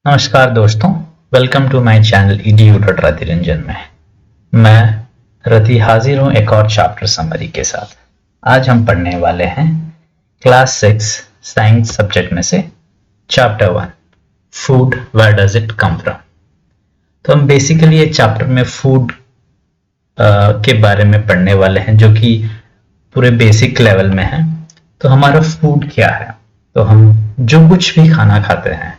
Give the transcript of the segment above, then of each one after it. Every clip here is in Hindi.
नमस्कार दोस्तों, welcome to my channel EDU Rati Ranjan में। मैं रति हाजिर हूँ एक और चैप्टर समरी के साथ। आज हम पढ़ने वाले हैं क्लास 6 साइंस सब्जेक्ट में से chapter 1 food, where does it come from. तो हम बेसिकली ये चैप्टर में फूड के बारे में पढ़ने वाले हैं, जो कि पूरे बेसिक लेवल में है। तो हमारा फूड क्या है? तो हम जो कुछ भी खाना खाते हैं,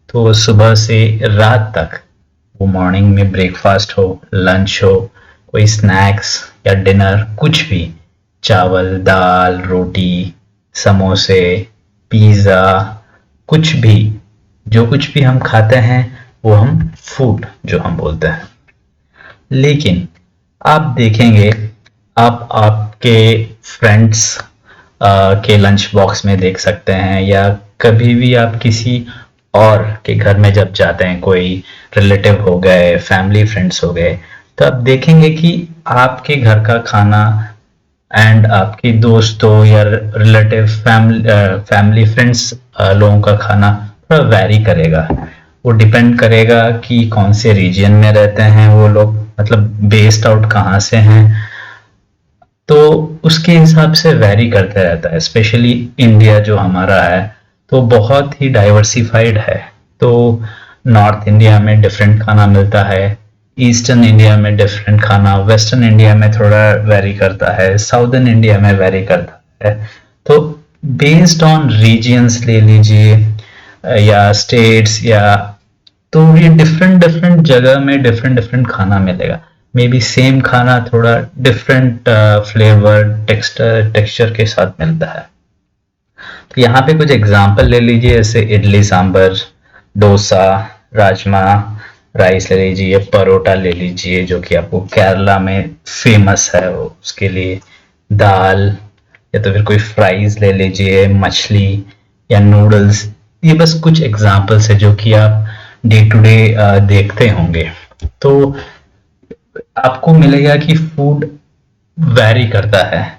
तो सुबह से रात तक, वो मॉर्निंग में ब्रेकफास्ट हो, लंच हो, कोई स्नैक्स या डिनर, कुछ भी, चावल, दाल, रोटी, समोसे, पिज़्ज़ा, कुछ भी, जो कुछ भी हम खाते हैं वो हम फूड जो हम बोलते हैं। लेकिन आप देखेंगे, आप आपके फ्रेंड्स के लंच बॉक्स में देख सकते हैं, या कभी भी आप किसी और के घर में जब जाते हैं, कोई रिलेटिव हो गए, फैमिली फ्रेंड्स हो गए, तो आप देखेंगे कि आपके घर का खाना एंड आपके दोस्तों या रिलेटिव फैमिली फ्रेंड्स लोगों का खाना थोड़ा वैरी करेगा। वो डिपेंड करेगा कि कौन से रीजन में रहते हैं वो लोग, मतलब बेस्ड आउट कहाँ से हैं, तो उसके हिसाब से वैरी करते रहता है। स्पेशली इंडिया जो हमारा है, तो बहुत ही डाइवर्सिफाइड है। तो नॉर्थ इंडिया में डिफरेंट खाना मिलता है, ईस्टर्न इंडिया में डिफरेंट खाना, वेस्टर्न इंडिया में थोड़ा वेरी करता है, साउदर्न इंडिया में वेरी करता है। तो बेस्ड ऑन रीजियंस ले लीजिए या स्टेट्स, या तो ये डिफरेंट डिफरेंट जगह में डिफरेंट डिफरेंट खाना मिलेगा। मे बी सेम खाना थोड़ा डिफरेंट फ्लेवर, टेक्सचर के साथ मिलता है। तो यहाँ पे कुछ एग्जांपल ले लीजिए, जैसे इडली सांभर, डोसा, राजमा राइस ले लीजिए, परोटा ले लीजिए जो कि आपको केरला में फेमस है उसके लिए, दाल, या तो फिर कोई फ्राइज ले लीजिए, मछली या नूडल्स। ये बस कुछ एग्जांपल्स है जो कि आप डे टू डे देखते होंगे। तो आपको मिलेगा कि फूड वैरी करता है।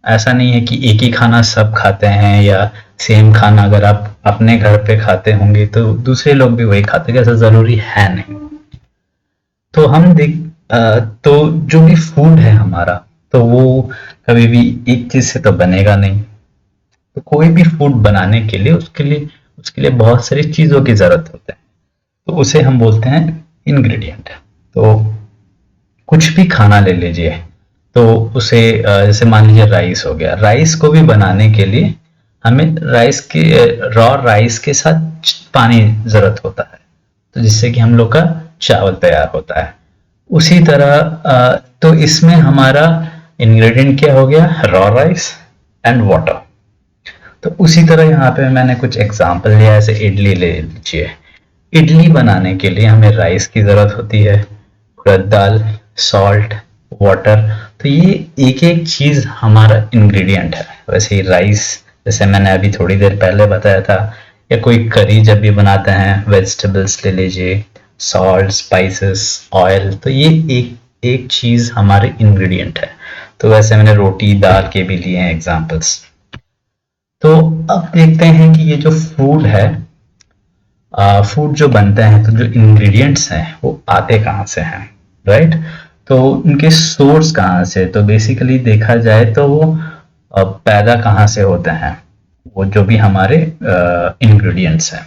ऐसा नहीं है कि एक ही खाना सब खाते हैं, या सेम खाना अगर आप अपने घर पे खाते होंगे तो दूसरे लोग भी वही खाते हैं, ऐसा जरूरी है नहीं। तो हम तो जो भी फूड है हमारा, तो वो कभी भी एक चीज से तो बनेगा नहीं। तो कोई भी फूड बनाने के लिए उसके लिए बहुत सारी चीजों की जरूरत होती है। तो उसे हम बोलते हैं इंग्रेडिएंट। तो कुछ भी खाना ले लीजिए, तो उसे जैसे मान लीजिए राइस हो गया, राइस को भी बनाने के लिए हमें रॉ राइस के साथ पानी जरूरत होता है, तो जिससे कि हम लोग का चावल तैयार होता है। उसी तरह तो इसमें हमारा इंग्रेडिएंट क्या हो गया? Raw rice and water. तो उसी तरह यहाँ पे मैंने कुछ एग्जांपल लिया, जैसे इडली ले लीजिए। इडली बनाने के लिए हमें राइस की जरूरत होती है, उड़द दाल, सॉल्ट, वाटर। तो ये एक एक चीज हमारा इंग्रेडिएंट है। वैसे ही राइस, जैसे मैंने अभी थोड़ी देर पहले बताया था, या कोई करी जब भी बनाते हैं, वेजिटेबल्स ले लीजिए, सॉल्ट, स्पाइसेस, ऑयल, तो ये एक एक चीज हमारे इंग्रेडिएंट है। तो वैसे मैंने रोटी दाल के भी लिए हैं एग्जांपल्स। तो अब देखते हैं कि ये जो फूड है, फूड जो बनते हैं, तो जो इंग्रेडिएंट्स हैं वो आते कहाँ से हैं, राइट? तो उनके सोर्स कहाँ से? तो बेसिकली देखा जाए तो वो पैदा कहाँ से होते हैं, वो जो भी हमारे इंग्रेडिएंट्स हैं।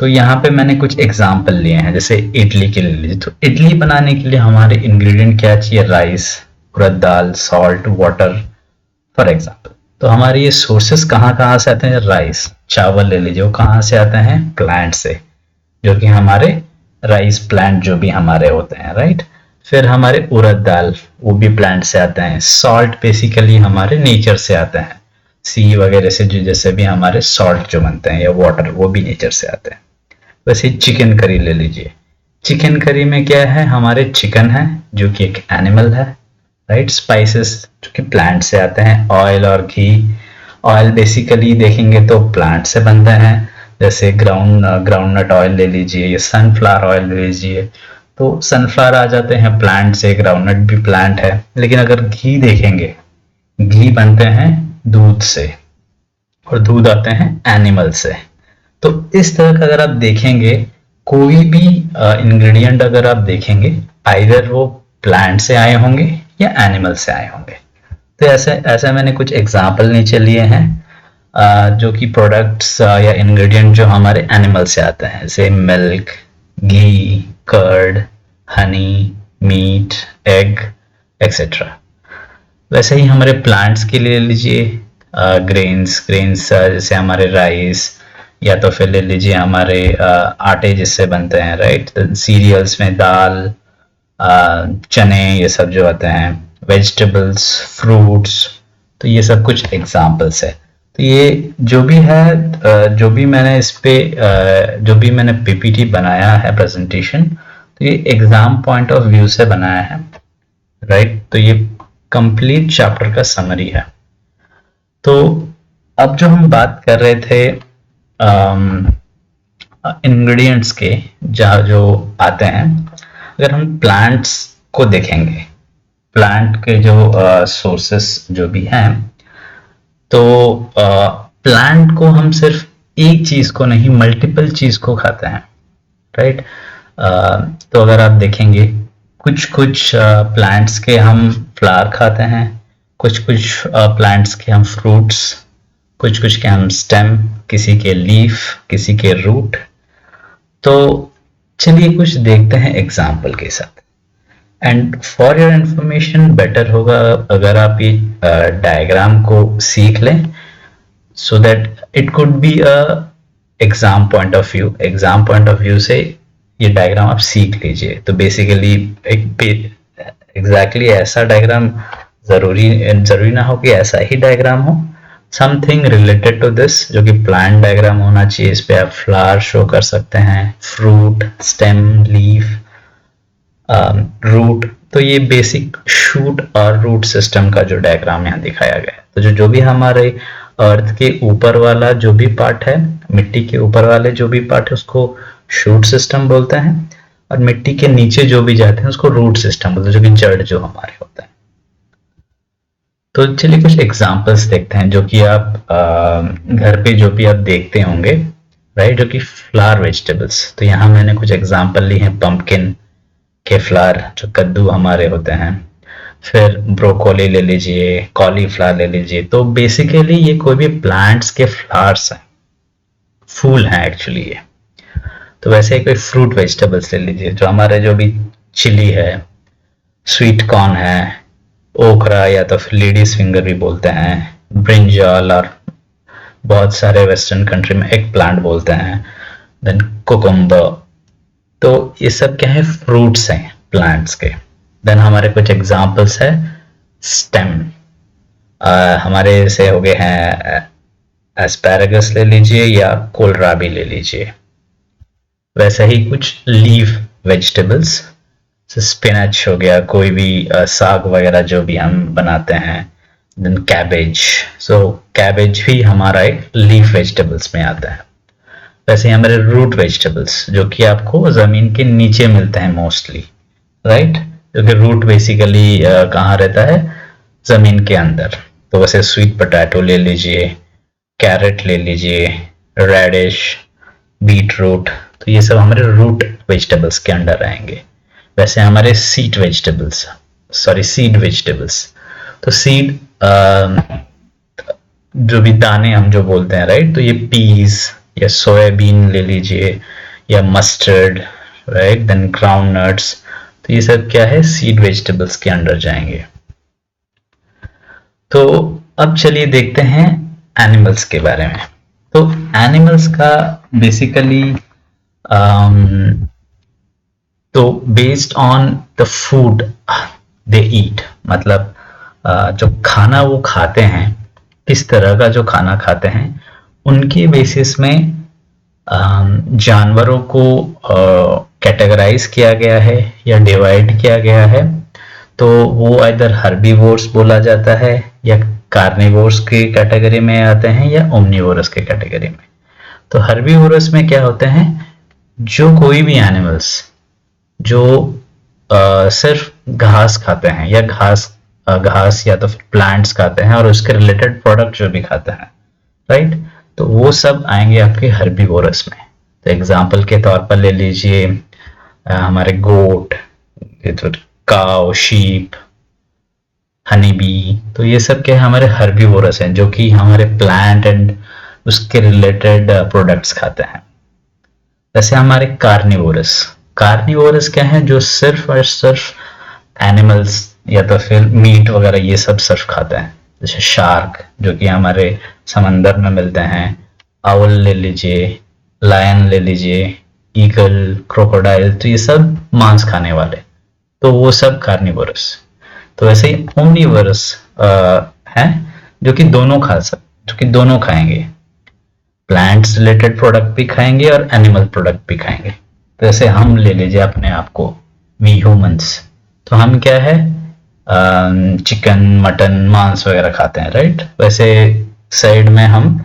तो यहाँ पे मैंने कुछ एग्जांपल लिए हैं, जैसे इडली के लिए लीजिए। तो इडली बनाने के लिए हमारे इंग्रेडिएंट क्या चाहिए? Rice, urad dal, salt, water, for example. तो हमारे ये सोर्सेस कहाँ कहाँ से आते हैं? राइस, चावल ले लीजिए, वो कहाँ से आते हैं? प्लांट से, जो कि हमारे राइस प्लांट जो भी हमारे होते हैं, राइट? फिर हमारे उड़द दाल, वो भी प्लांट से आते हैं। सॉल्ट बेसिकली हमारे नेचर से आते हैं, सी वगैरह से, जो जैसे भी हमारे सॉल्ट जो बनते हैं, या वाटर, वो भी नेचर से आते हैं। वैसे चिकन करी ले लीजिए। चिकन करी में क्या है? हमारे चिकन है जो कि एक एनिमल है, राइट? स्पाइसेस जो कि प्लांट से आते हैं, ऑयल और घी। ऑयल बेसिकली देखेंगे तो प्लांट से बनते हैं, जैसे ग्राउंडनट ऑयल ले लीजिए, या सनफ्लावर ऑयल ले लीजिए। तो सनफ्लावर आ जाते हैं प्लांट से, ग्राउंडनट भी प्लांट है। लेकिन अगर घी देखेंगे, घी बनते हैं दूध से, और दूध आते हैं एनिमल से। तो इस तरह का अगर आप देखेंगे कोई भी इंग्रेडिएंट अगर आप देखेंगे, आइदर वो प्लांट से आए होंगे या एनिमल से आए होंगे। तो ऐसे ऐसे मैंने कुछ एग्जाम्पल नीचे लिए हैं जो कि प्रोडक्ट्स या इंग्रेडिएंट जो हमारे एनिमल से आते हैं, जैसे milk, ghee, curd, honey, meat, egg etcetera. वैसे ही हमारे प्लांट्स के लिए लीजिए ग्रेन्स जैसे हमारे राइस, या तो फिर ले लीजिए हमारे आटे जिससे बनते हैं, राइट। सीरियल्स में दाल, चने, ये सब जो आते हैं, वेजिटेबल्स, फ्रूट्स, तो ये सब कुछ एग्जाम्पल्स है। तो ये जो भी है, जो भी मैंने इस पे जो भी मैंने पीपीटी बनाया है प्रेजेंटेशन, तो ये एग्जाम पॉइंट ऑफ व्यू से बनाया है, राइट। तो ये कंप्लीट चैप्टर का समरी है। तो अब जो हम बात कर रहे थे इंग्रेडिएंट्स के जो आते हैं, अगर हम प्लांट्स को देखेंगे, प्लांट के जो सोर्सेस जो भी हैं, तो प्लांट को हम सिर्फ एक चीज को नहीं, मल्टीपल चीज को खाते हैं, राइट। तो अगर आप देखेंगे कुछ कुछ प्लांट्स के हम फ्लावर खाते हैं, कुछ कुछ प्लांट्स के हम फ्रूट्स, कुछ कुछ के हम स्टेम, किसी के लीफ, किसी के रूट। तो चलिए कुछ देखते हैं एग्जाम्पल के साथ। And for your information better होगा अगर आप ये डायग्राम को सीख लें, so that it could be a exam point of view. Exam point of view से ये डायग्राम आप सीख लीजिए। तो बेसिकली एक एग्जैक्टली ऐसा डायग्राम जरूरी ना हो कि ऐसा ही डायग्राम हो, समथिंग रिलेटेड टू दिस, जो कि प्लांट डायग्राम होना चाहिए। इस पे आप फ्लावर शो कर सकते हैं, फ्रूट, स्टेम, लीफ, रूट। तो ये बेसिक शूट और रूट सिस्टम का जो डायग्राम यहाँ दिखाया गया है। तो जो भी हमारे अर्थ के ऊपर वाला जो भी पार्ट है, मिट्टी के ऊपर वाले जो भी पार्ट है, उसको शूट सिस्टम बोलते हैं, और मिट्टी के नीचे जो भी जाते हैं उसको रूट सिस्टम बोलते हैं, जो कि जड़ जो हमारे होते हैं। तो चलिए कुछ एग्जांपल्स देखते हैं जो कि आप घर पे जो भी आप देखते होंगे, राइट, जो कि फ्लावर वेजिटेबल्स। तो यहाँ मैंने कुछ एग्जांपल ली हैं पंपकिन के फ्लावर, जो कद्दू हमारे होते हैं, फिर ब्रोकोली ले लीजिए, कॉलीफ्लावर ले लीजिए। तो बेसिकली ये कोई भी प्लांट्स के फ्लावर्स हैं, फूल हैं एक्चुअली ये। तो वैसे ही कोई फ्रूट वेजिटेबल्स ले लीजिए, जो हमारे जो भी चिली है, स्वीट कॉर्न है, ओकरा या तो फिर लेडीज फिंगर भी बोलते हैं, ब्रिंजल, और बहुत सारे वेस्टर्न कंट्री में एग प्लांट बोलते हैं, देन कुकुम्बर। तो ये सब क्या है, फ्रूट्स हैं प्लांट्स के। देन हमारे कुछ एग्जांपल्स है स्टेम, हमारे जैसे हो गए हैं एस्पैरागस ले लीजिए या कोलराबी ले लीजिए। वैसे ही कुछ लीफ वेजिटेबल्स, स्पिनच हो गया, कोई भी साग वगैरह जो भी हम बनाते हैं, देन कैबेज। सो कैबेज भी हमारा एक लीफ वेजिटेबल्स में आता है। वैसे ही हमारे रूट वेजिटेबल्स, जो कि आपको जमीन के नीचे मिलते हैं मोस्टली, राइट, क्योंकि रूट बेसिकली कहाँ रहता है, जमीन के अंदर। तो वैसे स्वीट पोटैटो ले लीजिए, कैरेट ले लीजिए, रेडिश, बीट रूट। तो ये सब हमारे रूट वेजिटेबल्स के अंडर आएंगे। वैसे हमारे सीड वेजिटेबल्स, तो सीड जो भी दाने हम जो बोलते हैं, राइट, तो ये पीस या सोयाबीन ले लीजिए, या mustard, right, then ground nuts. तो ये सब क्या है, सीड वेजिटेबल्स के अंडर जाएंगे। तो अब चलिए देखते हैं एनिमल्स के बारे में। तो एनिमल्स का बेसिकली तो बेस्ड ऑन द फूड दे ईट, मतलब जो खाना वो खाते हैं, किस तरह का जो खाना खाते हैं, उनके बेसिस में जानवरों को कैटेगराइज किया गया है या डिवाइड किया गया है। तो वो इधर हर्बीवोर्स बोला जाता है, या कार्निवोर्स की कैटेगरी में आते हैं, या ओमनिवोरस के कैटेगरी में। तो हर्बीवोरस में क्या होते हैं, जो कोई भी एनिमल्स जो सिर्फ घास खाते हैं, या घास या तो फिर प्लांट्स खाते हैं और उसके रिलेटेड प्रोडक्ट जो भी खाते हैं, राइट, तो वो सब आएंगे आपके हर्बीवोरस में। तो एग्जाम्पल के तौर पर ले लीजिए हमारे गोट, काउ, शीप, हनी बी, तो ये सब के हमारे हर्बीवोरस हैं जो कि हमारे प्लांट एंड उसके रिलेटेड प्रोडक्ट्स खाते हैं। जैसे हमारे कार्निवोरस, कार्निवोरस क्या है, जो सिर्फ और सिर्फ एनिमल्स या तो फिर मीट वगैरह ये सब सिर्फ खाते हैं। जैसे शार्क जो कि हमारे समंदर में मिलते हैं, आउल ले लीजिए, लायन ले लीजिए, ईगल, क्रोकोडाइल, तो ये सब मांस खाने वाले, तो वो सब कार्निवोरस। तो ऐसे ही ओमनीवोरस हैं जो कि दोनों खाएंगे, प्लांट्स रिलेटेड प्रोडक्ट भी खाएंगे और एनिमल प्रोडक्ट भी खाएंगे। तो जैसे हम ले लीजिए अपने आप को, वी ह्यूमंस, तो हम क्या है, चिकन, मटन, मांस वगैरह खाते हैं, राइट। वैसे साइड में हम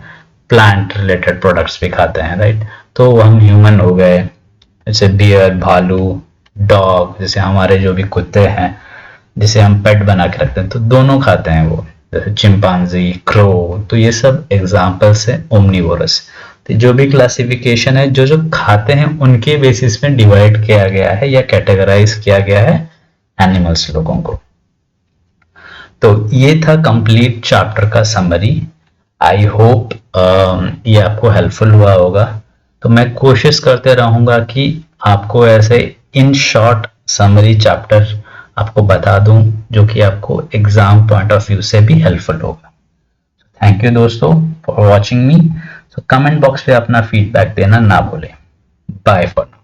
प्लांट रिलेटेड प्रोडक्ट्स भी खाते हैं, राइट। तो हम ह्यूमन हो गए, जैसे बियर, भालू, डॉग, जैसे हमारे जो भी कुत्ते हैं जिसे हम पेट बना के रखते हैं, तो दोनों खाते हैं वो, जैसे चिंपांजी, क्रो, तो ये सब एग्जाम्पल्स है ओमनीवोरस। तो जो भी क्लासिफिकेशन है, जो जो खाते हैं उनके बेसिस में डिवाइड किया गया है या कैटेगराइज किया गया है एनिमल्स लोगों को। तो ये था कंप्लीट चैप्टर का समरी। आई होप ये आपको हेल्पफुल हुआ होगा। तो मैं कोशिश करते रहूंगा कि आपको ऐसे इन शॉर्ट समरी चैप्टर आपको बता दूं जो कि आपको एग्जाम पॉइंट ऑफ व्यू से भी हेल्पफुल होगा। थैंक यू दोस्तों फॉर वॉचिंग मी। तो कमेंट बॉक्स पे अपना फीडबैक देना ना भूलें। Bye for now.